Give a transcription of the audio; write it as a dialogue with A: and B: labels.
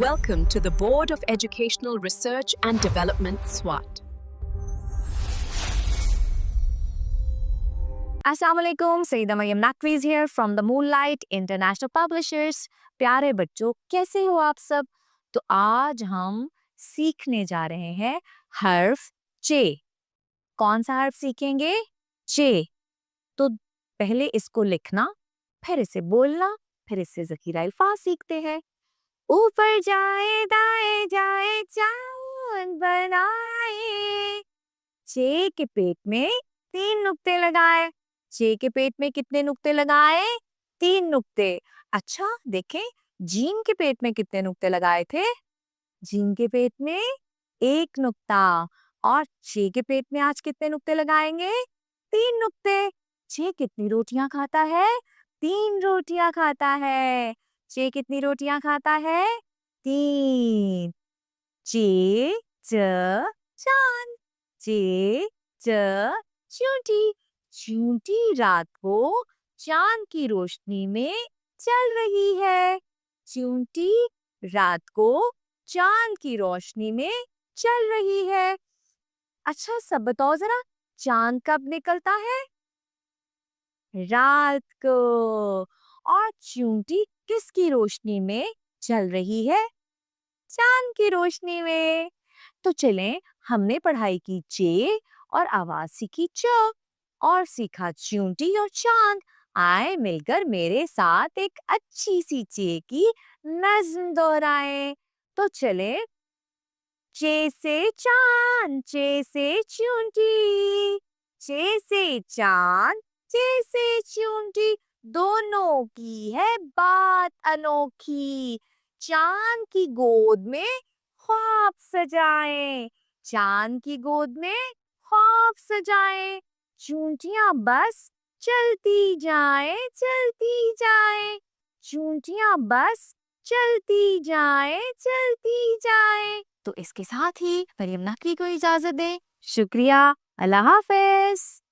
A: Welcome to the Board of Educational Research and Development, SWAT.
B: अस्सलामुअलैकुम, Saeeda Maryam नकवीज here from the Moonlight International Publishers। प्यारे बच्चों, कैसे हो आप सब? तो आज हम सीखने जा रहे हैं हर्फ चे। कौन सा हर्फ सीखेंगे? चे। तो पहले इसको लिखना, फिर इसे बोलना, फिर इससे ज़खीरा अल्फाज सीखते हैं। ऊपर जाए दाएं जाए चांद बनाए, चे के पेट में 3 नुक्ते लगाए। चे के पेट में कितने नुक्ते लगाए? 3 नुक्ते। अच्छा देखें, जीन के पेट में कितने नुक्ते लगाए थे? जीन के पेट में 1 नुक्ता। और चे के पेट में आज कितने नुक्ते लगाएंगे? 3 नुक्ते। चे कितनी रोटियां खाता है? 3 रोटियां खाता है। चे कितनी रोटियां खाता है? 3। चे च चांद, चे च चूंटी। चूंटी रात को चांद की रोशनी में चल रही है। चूंटी रात को चांद की रोशनी में चल रही है। अच्छा सब बताओ जरा, चांद कब निकलता है? रात को। और चूंटी किसकी रोशनी में चल रही है? चांद की रोशनी में। तो चलें, हमने पढ़ाई की चे और आवाज सीखी च और सीखा चूंटी और चांद। आए मिलकर मेरे साथ एक अच्छी सी चे की नज्म दोहराएं। तो चले, चे से चांद, चे से चूंटी, चे से चांद, चे से चूंटी, दोनों की है बात अनोखी। चांद की गोद में ख्वाब सजाएं, चांद की गोद में ख्वाब सजाएं। चूंटियां बस चलती जाएं, चलती जाएं। चूंटियां बस चलती जाएं, चलती जाएं। तो इसके साथ ही मरियम नकवी को इजाजत दें। शुक्रिया, अल्लाह हाफिज।